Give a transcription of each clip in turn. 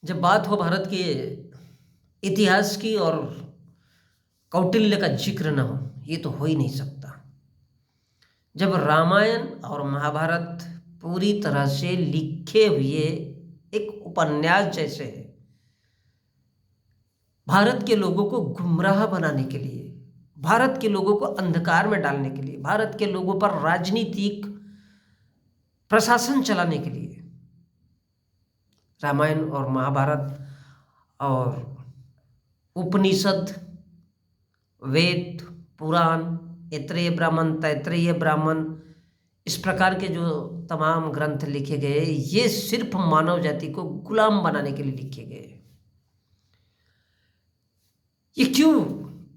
जब बात हो भारत के इतिहास की और कौटिल्य का जिक्र न हो, ये तो हो ही नहीं सकता। जब रामायण और महाभारत पूरी तरह से लिखे हुए एक उपन्यास जैसे है, भारत के लोगों को गुमराह बनाने के लिए, भारत के लोगों को अंधकार में डालने के लिए, भारत के लोगों पर राजनीतिक प्रशासन चलाने के लिए रामायण और महाभारत और उपनिषद, वेद, पुराण, ऐत्रेय ब्राह्मण, तैत्रेय ब्राह्मण, इस प्रकार के जो तमाम ग्रंथ लिखे गए, ये सिर्फ मानव जाति को गुलाम बनाने के लिए लिखे गए। ये क्यों,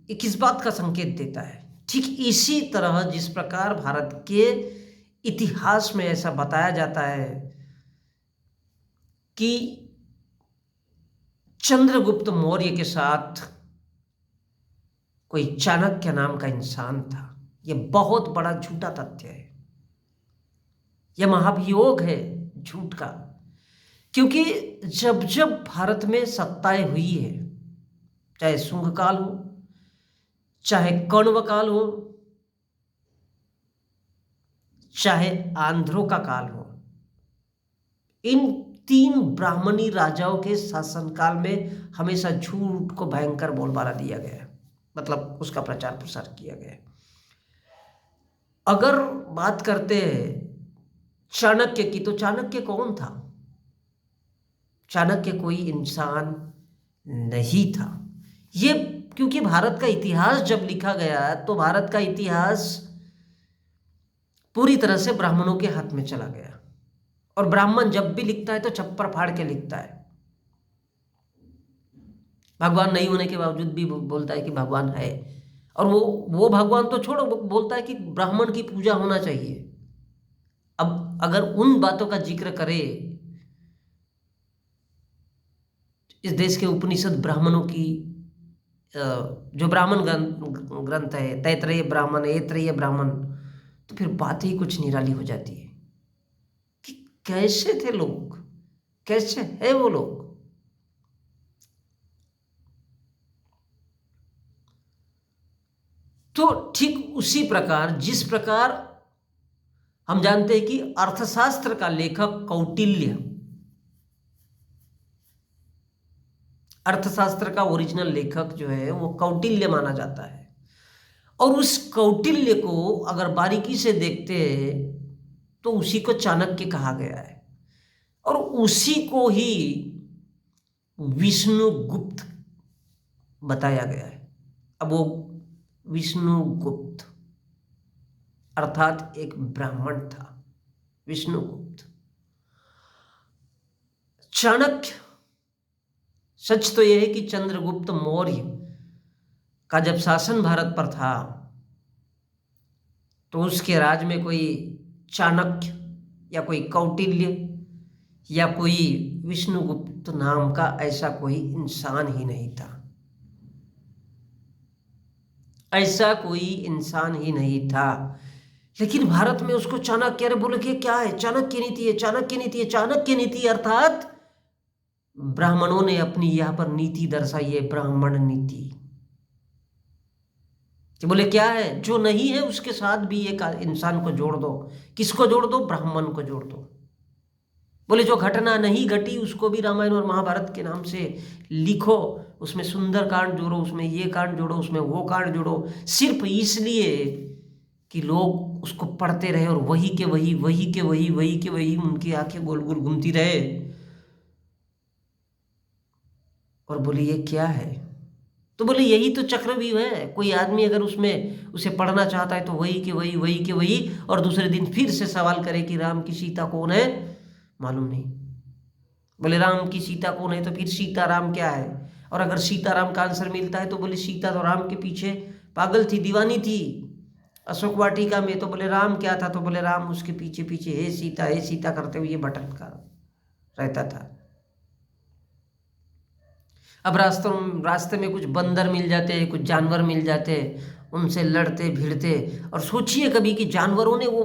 ये किस बात का संकेत देता है? ठीक इसी तरह जिस प्रकार भारत के इतिहास में ऐसा बताया जाता है कि चंद्रगुप्त मौर्य के साथ कोई चाणक्य नाम का इंसान था, यह बहुत बड़ा झूठा तथ्य है। यह महाभियोग है झूठ का, क्योंकि जब जब भारत में सत्ताएं हुई है, चाहे शुंग काल हो, चाहे कण्व काल हो, चाहे आंध्रों का काल हो, इन तीन ब्राह्मणी राजाओं के शासनकाल में हमेशा झूठ को भयंकर बोलबाला दिया गया, मतलब उसका प्रचार प्रसार किया गया। अगर बात करते हैं चाणक्य की, तो चाणक्य कौन था? चाणक्य कोई इंसान नहीं था। ये क्योंकि भारत का इतिहास जब लिखा गया तो भारत का इतिहास पूरी तरह से ब्राह्मणों के हाथ में चला गया, और ब्राह्मण जब भी लिखता है तो छप्पर फाड़ के लिखता है। भगवान नहीं होने के बावजूद भी बोलता है कि भगवान है, और वो भगवान तो छोड़ो, बोलता है कि ब्राह्मण की पूजा होना चाहिए। अब अगर उन बातों का जिक्र करें, इस देश के उपनिषद ब्राह्मणों की जो ब्राह्मण ग्रंथ है, तैत्रेय ब्राह्मण, ऐत्रेय ब्राह्मण, तो फिर बात ही कुछ निराली हो जाती है कि कैसे थे लोग, कैसे है वो लोग। तो ठीक उसी प्रकार जिस प्रकार हम जानते हैं कि अर्थशास्त्र का लेखक कौटिल्य, अर्थशास्त्र का ओरिजिनल लेखक जो है वो कौटिल्य माना जाता है, और उस कौटिल्य को अगर बारीकी से देखते हैं तो उसी को चाणक्य कहा गया है, और उसी को ही विष्णुगुप्त बताया गया है। अब वो विष्णुगुप्त अर्थात एक ब्राह्मण था, विष्णुगुप्त। चाणक्य, सच तो यह है कि चंद्रगुप्त मौर्य का जब शासन भारत पर था तो उसके राज में कोई चाणक्य या कोई कौटिल्य या कोई विष्णुगुप्त नाम का ऐसा कोई इंसान ही नहीं था, ऐसा कोई इंसान ही नहीं था। लेकिन भारत में उसको चाणक्य, अरे बोले कि क्या है, चाणक्य नीति है, चाणक्य नीति है, चाणक्य नीति, अर्थात ब्राह्मणों ने अपनी यहां पर नीति दर्शाई है, ब्राह्मण नीति। कि बोले क्या है, जो नहीं है उसके साथ भी एक इंसान को जोड़ दो। किसको जोड़ दो? ब्राह्मण को जोड़ दो। बोले जो घटना नहीं घटी उसको भी रामायण और महाभारत के नाम से लिखो, उसमें सुंदर कांड जोड़ो, उसमें ये कांड जोड़ो, उसमें वो कांड जोड़ो, सिर्फ इसलिए कि लोग उसको पढ़ते रहे और वही के वही, वही के वही, वही के वही उनकी आंखें गोल गोल घूमती रहे। और बोले ये क्या है? तो बोले यही तो चक्रव्यूह है। कोई आदमी अगर उसमें उसे पढ़ना चाहता है तो वही के वही, वही के वही, और दूसरे दिन फिर से सवाल करे कि राम की सीता कौन है, मालूम नहीं। बोले राम की सीता कौन है, तो फिर सीता राम क्या है? और अगर सीताराम का आंसर मिलता है तो बोले सीता तो राम के पीछे पागल थी, दीवानी थी अशोक वाटिका में। तो बोले राम क्या था? तो बोले राम उसके पीछे पीछे हे सीता करते हुए भटकता रहता था। अब रास्ते में कुछ बंदर मिल जाते, कुछ जानवर मिल जाते, उनसे लड़ते भिड़ते। और सोचिए कभी कि जानवरों ने वो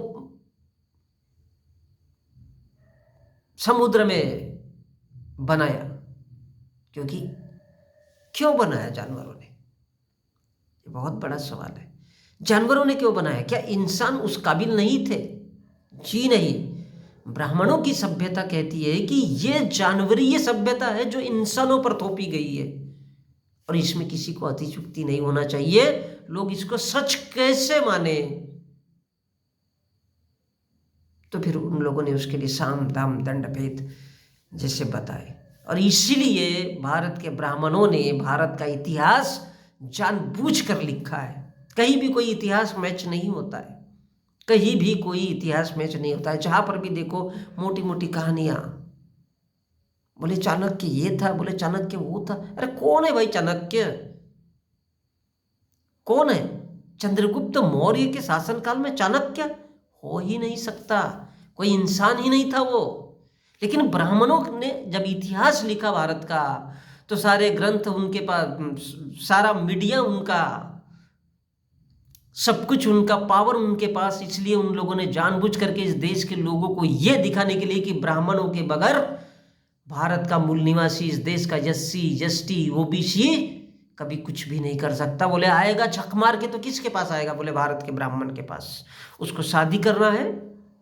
समुद्र में बनाया, क्योंकि क्यों बनाया जानवरों ने? ये बहुत बड़ा सवाल है। जानवरों ने क्यों बनाया? क्या इंसान उस काबिल नहीं थे? जी नहीं। ब्राह्मणों की सभ्यता कहती है कि ये जानवरीय सभ्यता है जो इंसानों पर थोपी गई है, और इसमें किसी को अतिशयोक्ति नहीं होना चाहिए। लोग इसको सच कैसे माने? तो फिर उन लोगों ने उसके लिए साम दाम दंड भेद जैसे बताए, और इसीलिए भारत के ब्राह्मणों ने भारत का इतिहास जानबूझकर लिखा है। कहीं भी कोई इतिहास मैच नहीं होता है, कहीं भी कोई इतिहास मैच नहीं होता है। जहां पर भी देखो मोटी मोटी कहानियां, बोले चाणक्य ये था, बोले चाणक्य वो था। अरे कौन है भाई चाणक्य? कौन है? चंद्रगुप्त मौर्य के शासनकाल में चाणक्य हो ही नहीं सकता, कोई इंसान ही नहीं था वो। लेकिन ब्राह्मणों ने जब इतिहास लिखा भारत का, तो सारे ग्रंथ उनके पास, सारा मीडिया उनका, सब कुछ उनका, पावर उनके पास। इसलिए उन लोगों ने जानबूझ करके इस देश के लोगों को यह दिखाने के लिए कि ब्राह्मणों के बगैर भारत का मूल निवासी, इस देश का एससी एसटी ओबीसी कभी कुछ भी नहीं कर सकता। बोले आएगा झक मार के तो किसके पास आएगा? बोले भारत के ब्राह्मण के पास। उसको शादी करना है,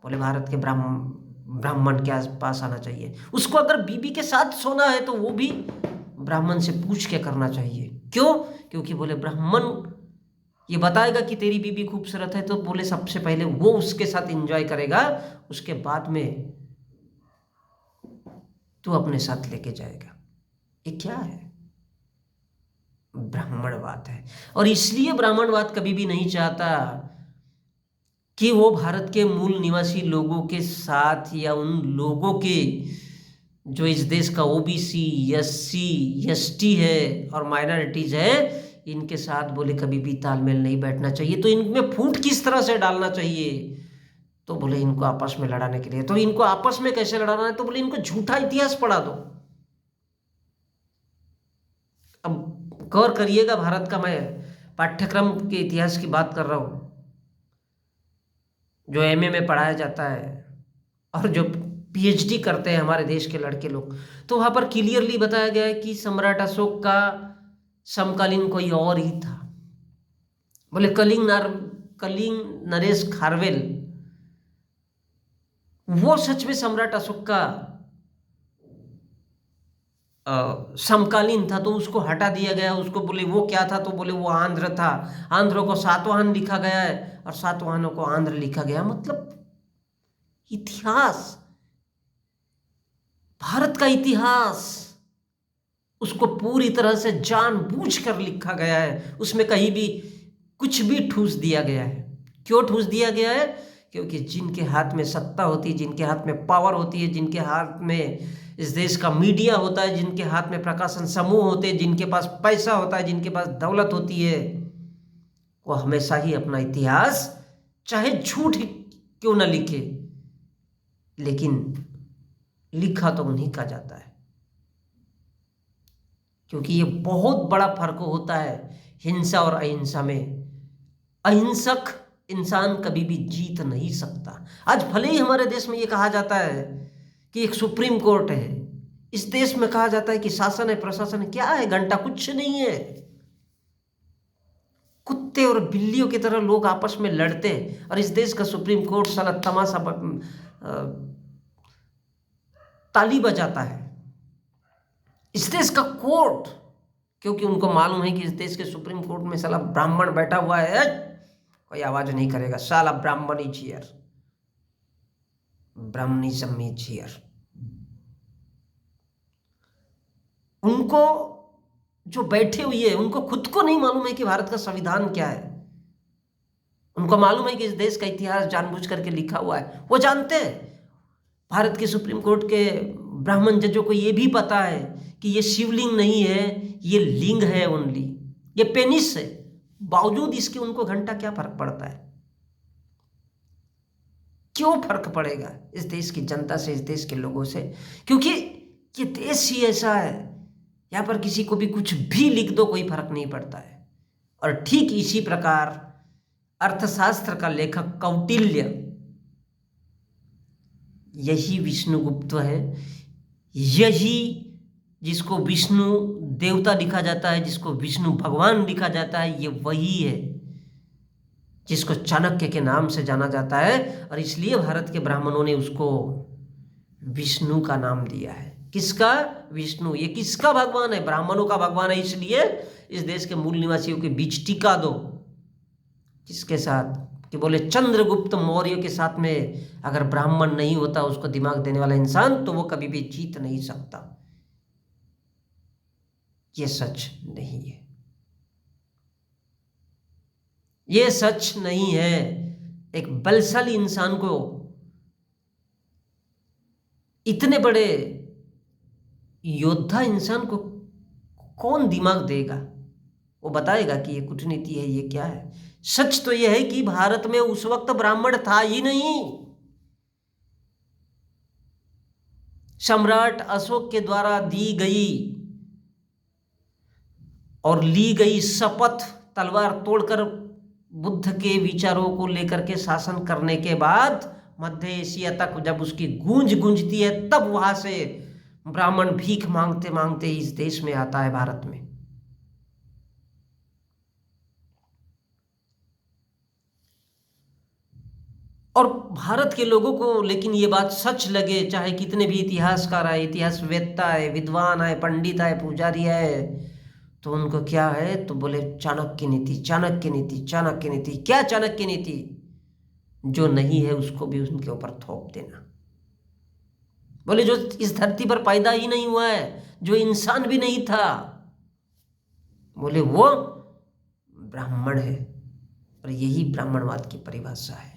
बोले भारत के ब्राह्मण के पास आना चाहिए। उसको अगर बीबी के साथ सोना है तो वो भी ब्राह्मण से पूछ के करना चाहिए। क्यों? क्योंकि बोले ब्राह्मण ये बताएगा कि तेरी बीबी खूबसूरत है, तो बोले सबसे पहले वो उसके साथ एंजॉय करेगा, उसके बाद में तू अपने साथ लेके जाएगा। ये क्या है? ब्राह्मणवाद है। और इसलिए ब्राह्मणवाद कभी भी नहीं चाहता कि वो भारत के मूल निवासी लोगों के साथ, या उन लोगों के जो इस देश का ओबीसी एससी एसटी है और माइनॉरिटीज है, इनके साथ बोले कभी भी तालमेल नहीं बैठना चाहिए। तो इनमें फूट किस तरह से डालना चाहिए? तो बोले इनको आपस में लड़ाने के लिए। तो इनको आपस में कैसे लड़ाना है? तो बोले इनको झूठा इतिहास पढ़ा दो। अब गौर करिएगा, भारत का मैं पाठ्यक्रम के इतिहास की बात कर रहा हूं, जो एमए में पढ़ाया जाता है और जो पीएचडी करते हैं हमारे देश के लड़के लोग, तो वहां पर क्लियरली बताया गया है कि सम्राट अशोक का समकालीन कोई और ही था। बोले कलिंग नरेश खारवेल वो सच में सम्राट अशोक का समकालीन था, तो उसको हटा दिया गया। उसको बोले वो क्या था? तो बोले वो आंध्र था। आंध्र को सातवाहन लिखा गया है और सातवाहनों को आंध्र लिखा गया। मतलब इतिहास, भारत का इतिहास, उसको पूरी तरह से जानबूझकर लिखा गया है। उसमें कहीं भी कुछ भी ठूस दिया गया है। क्यों ठूस दिया गया है? क्योंकि जिनके हाथ में सत्ता होती है, जिनके हाथ में पावर होती है, जिनके हाथ में इस देश का मीडिया होता है, जिनके हाथ में प्रकाशन समूह होते हैं, जिनके पास पैसा होता है, जिनके पास दौलत होती है, वो हमेशा ही अपना इतिहास चाहे झूठ क्यों ना लिखे, लेकिन लिखा तो उन्हीं का जाता है। क्योंकि ये बहुत बड़ा फर्क होता है हिंसा और अहिंसा में। अहिंसक इंसान कभी भी जीत नहीं सकता। आज भले ही हमारे देश में ये कहा जाता है कि एक सुप्रीम कोर्ट है, इस देश में कहा जाता है कि शासन है प्रशासन है, क्या है? घंटा कुछ नहीं है। कुत्ते और बिल्लियों की तरह लोग आपस में लड़ते हैं, और इस देश का सुप्रीम कोर्ट साला तमाशा ताली बजाता है। इस देश का कोर्ट, क्योंकि उनको मालूम है कि इस देश के सुप्रीम कोर्ट में साला ब्राह्मण बैठा हुआ है, कोई आवाज नहीं करेगा। साला Brahmin is here, Brahminism is here. उनको जो बैठे हुए हैं, उनको खुद को नहीं मालूम है कि भारत का संविधान क्या है। उनको मालूम है कि इस देश का इतिहास जानबूझ करके लिखा हुआ है। वो जानते हैं, भारत के सुप्रीम कोर्ट के ब्राह्मण जजों को यह भी पता है कि ये शिवलिंग नहीं है, ये लिंग है, ओनली ये पेनिस है। बावजूद इसके उनको घंटा क्या फर्क पड़ता है? क्यों फर्क पड़ेगा इस देश की जनता से, इस देश के लोगों से? क्योंकि ये देश ही ऐसा है, यहाँ पर किसी को भी कुछ भी लिख दो, कोई फर्क नहीं पड़ता है। और ठीक इसी प्रकार अर्थशास्त्र का लेखक कौटिल्य, यही विष्णुगुप्त है, यही जिसको विष्णु देवता लिखा जाता है, जिसको विष्णु भगवान लिखा जाता है, ये वही है जिसको चाणक्य के नाम से जाना जाता है। और इसलिए भारत के ब्राह्मणों ने उसको विष्णु का नाम दिया है। किसका? विष्णु। ये किसका भगवान है? ब्राह्मणों का भगवान है। इसलिए इस देश के मूल निवासियों के बीच टीका दो। किसके साथ? कि बोले चंद्रगुप्त मौर्य के साथ में अगर ब्राह्मण नहीं होता, उसको दिमाग देने वाला इंसान, तो वो कभी भी जीत नहीं सकता। ये सच नहीं है, ये सच नहीं है। एक बलशाली इंसान को, इतने बड़े योद्धा इंसान को कौन दिमाग देगा? वो बताएगा कि ये कूटनीति है, ये क्या है? सच तो यह है कि भारत में उस वक्त ब्राह्मण था ही नहीं। सम्राट अशोक के द्वारा दी गई और ली गई शपथ, तलवार तोड़कर बुद्ध के विचारों को लेकर के शासन करने के बाद मध्य एशिया तक जब उसकी गूंज गूंजती है, तब वहां से ब्राह्मण भीख मांगते मांगते इस देश में आता है, भारत में। और भारत के लोगों को लेकिन ये बात सच लगे, चाहे कितने भी इतिहासकार आए, इतिहासवेत्ता है, विद्वान आए, पंडित आए, पुजारी आए, तो उनको क्या है? तो बोले चाणक्य नीति, चाणक्य नीति, चाणक्य नीति। क्या चाणक्य नीति? जो नहीं है उसको भी उनके ऊपर थोप देना। बोले जो इस धरती पर पैदा ही नहीं हुआ है, जो इंसान भी नहीं था, बोले वो ब्राह्मण है। और यही ब्राह्मणवाद की परिभाषा है।